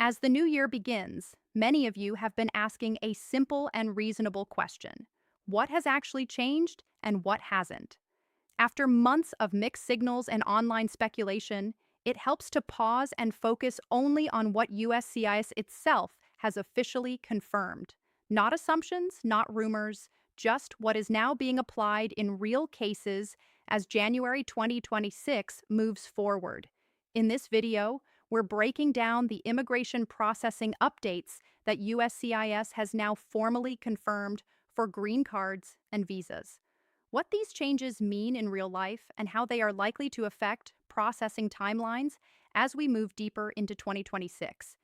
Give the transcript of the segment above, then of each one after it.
As the new year begins, many of you have been asking a simple and reasonable question. What has actually changed and what hasn't? After months of mixed signals and online speculation, it helps to pause and focus only on what USCIS itself has officially confirmed. Not assumptions, not rumors, just what is now being applied in real cases as January 2026 moves forward. In this video, we're breaking down the immigration processing updates that USCIS has now formally confirmed for green cards and visas. What these changes mean in real life and how they are likely to affect processing timelines as we move deeper into 2026.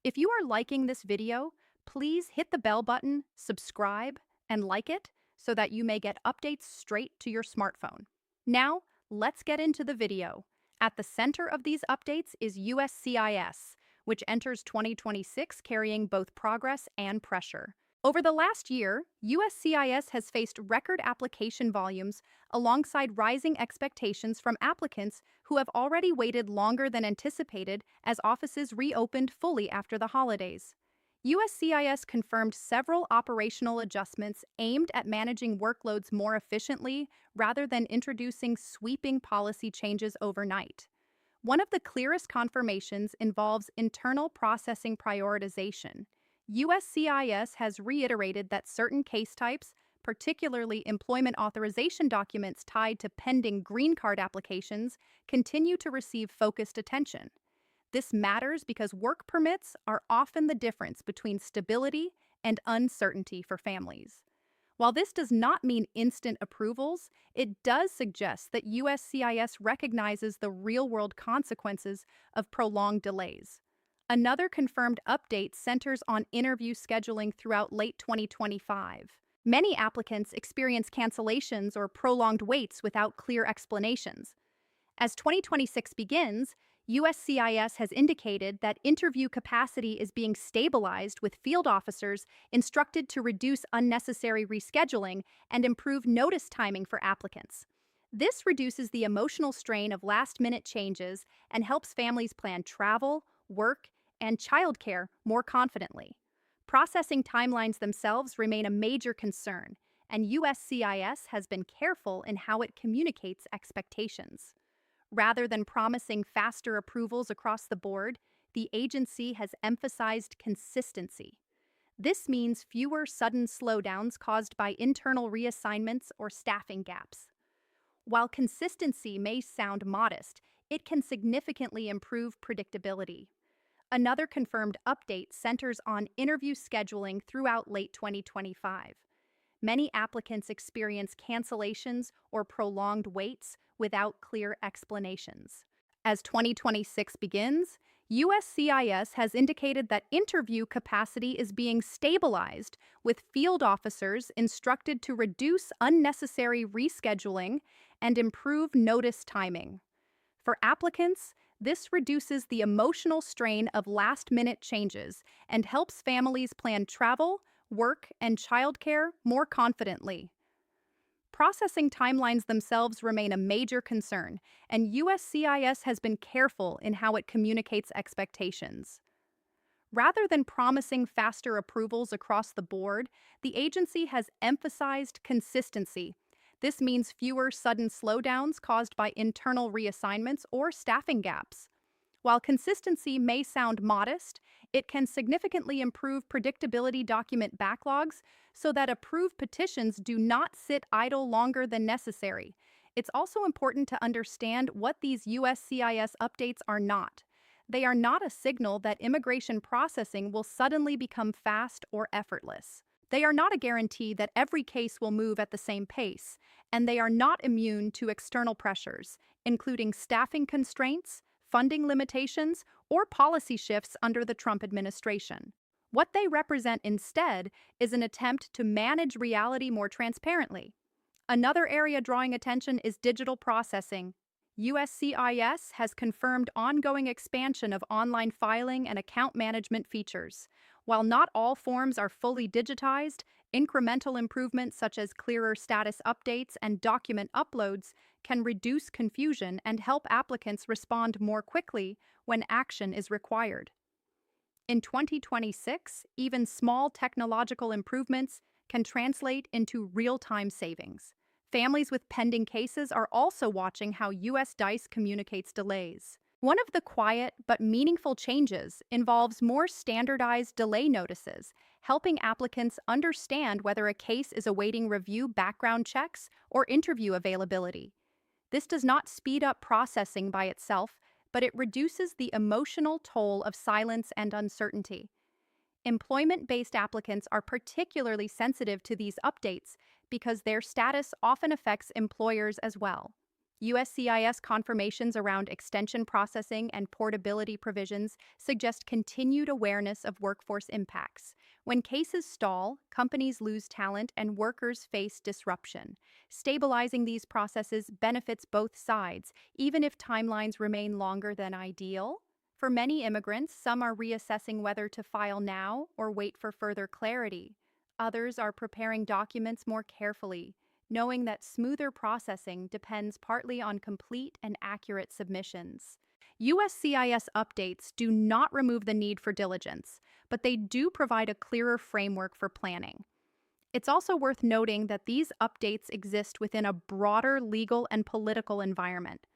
If you are liking this video, please hit the bell button, subscribe, and like it so that you may get updates straight to your smartphone. Now, let's get into the video. At the center of these updates is USCIS, which enters 2026 carrying both progress and pressure. Over the last year, USCIS has faced record application volumes alongside rising expectations from applicants who have already waited longer than anticipated as offices reopened fully after the holidays. USCIS confirmed several operational adjustments aimed at managing workloads more efficiently rather than introducing sweeping policy changes overnight. One of the clearest confirmations involves internal processing prioritization. USCIS has reiterated that certain case types, particularly employment authorization documents tied to pending green card applications, continue to receive focused attention. This matters because work permits are often the difference between stability and uncertainty for families. While this does not mean instant approvals, it does suggest that USCIS recognizes the real-world consequences of prolonged delays. Another confirmed update centers on interview scheduling throughout late 2025. Many applicants experience cancellations or prolonged waits without clear explanations. As 2026 begins, USCIS has indicated that interview capacity is being stabilized with field officers instructed to reduce unnecessary rescheduling and improve notice timing for applicants. This reduces the emotional strain of last-minute changes and helps families plan travel, work, and childcare more confidently. Processing timelines themselves remain a major concern, and USCIS has been careful in how it communicates expectations. Rather than promising faster approvals across the board, the agency has emphasized consistency. This means fewer sudden slowdowns caused by internal reassignments or staffing gaps. While consistency may sound modest, it can significantly improve predictability. Another confirmed update centers on interview scheduling throughout late 2025. Many applicants experience cancellations or prolonged waits without clear explanations. As 2026 begins, USCIS has indicated that interview capacity is being stabilized, with field officers instructed to reduce unnecessary rescheduling and improve notice timing. For applicants, this reduces the emotional strain of last-minute changes and helps families plan travel, work, and childcare more confidently. Processing timelines themselves remain a major concern, and USCIS has been careful in how it communicates expectations. Rather than promising faster approvals across the board, the agency has emphasized consistency. This means fewer sudden slowdowns caused by internal reassignments or staffing gaps. While consistency may sound modest, it can significantly improve predictability document backlogs so that approved petitions do not sit idle longer than necessary. It's also important to understand what these USCIS updates are not. They are not a signal that immigration processing will suddenly become fast or effortless. They are not a guarantee that every case will move at the same pace, and they are not immune to external pressures, including staffing constraints, funding limitations, or policy shifts under the Trump administration. What they represent instead is an attempt to manage reality more transparently. Another area drawing attention is digital processing. USCIS has confirmed ongoing expansion of online filing and account management features. While not all forms are fully digitized, incremental improvements such as clearer status updates and document uploads can reduce confusion and help applicants respond more quickly when action is required. In 2026, even small technological improvements can translate into real-time savings. Families with pending cases are also watching how USCIS communicates delays. One of the quiet but meaningful changes involves more standardized delay notices, helping applicants understand whether a case is awaiting review, background checks, or interview availability. This does not speed up processing by itself, but it reduces the emotional toll of silence and uncertainty. Employment-based applicants are particularly sensitive to these updates because their status often affects employers as well. USCIS confirmations around extension processing and portability provisions suggest continued awareness of workforce impacts. When cases stall, companies lose talent and workers face disruption. Stabilizing these processes benefits both sides, even if timelines remain longer than ideal. For many immigrants, some are reassessing whether to file now or wait for further clarity. Others are preparing documents more carefully, knowing that smoother processing depends partly on complete and accurate submissions. USCIS updates do not remove the need for diligence, but they do provide a clearer framework for planning. It's also worth noting that these updates exist within a broader legal and political environment.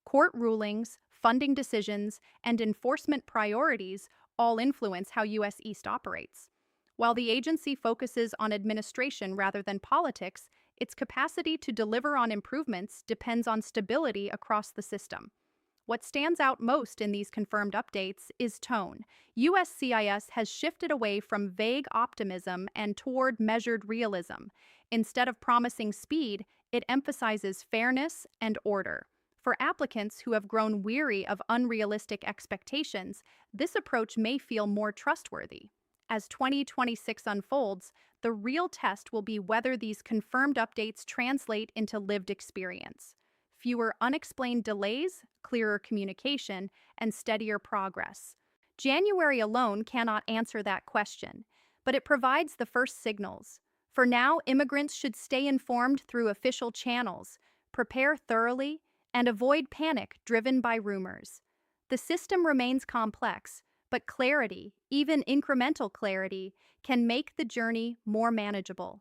Court rulings, funding decisions, and enforcement priorities all influence how U.S. East operates. While the agency focuses on administration rather than politics, its capacity to deliver on improvements depends on stability across the system. What stands out most in these confirmed updates is tone. USCIS has shifted away from vague optimism and toward measured realism. Instead of promising speed, it emphasizes fairness and order. For applicants who have grown weary of unrealistic expectations, this approach may feel more trustworthy. As 2026 unfolds, the real test will be whether these confirmed updates translate into lived experience. Fewer unexplained delays, clearer communication, and steadier progress. January alone cannot answer that question, but it provides the first signals. For now, immigrants should stay informed through official channels, prepare thoroughly, and avoid panic driven by rumors. The system remains complex, but clarity, even incremental clarity, can make the journey more manageable.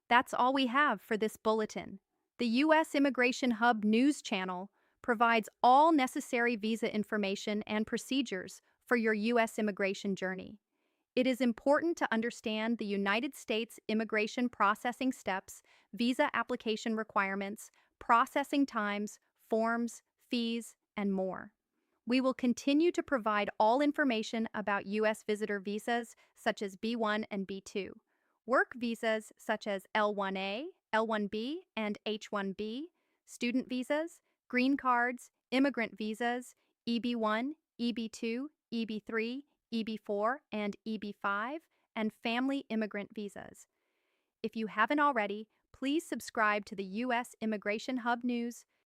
That's all we have for this bulletin. The U.S. Immigration Hub news channel provides all necessary visa information and procedures for your U.S. immigration journey. It is important to understand the United States immigration processing steps, visa application requirements, processing times, forms, fees, and more. We will continue to provide all information about U.S. visitor visas such as B1 and B2, work visas such as L1A, L1B, and H1B, student visas, green cards, immigrant visas, EB1, EB2, EB3, EB4, and EB5, and family immigrant visas. If you haven't already, please subscribe to the U.S. Immigration Hub News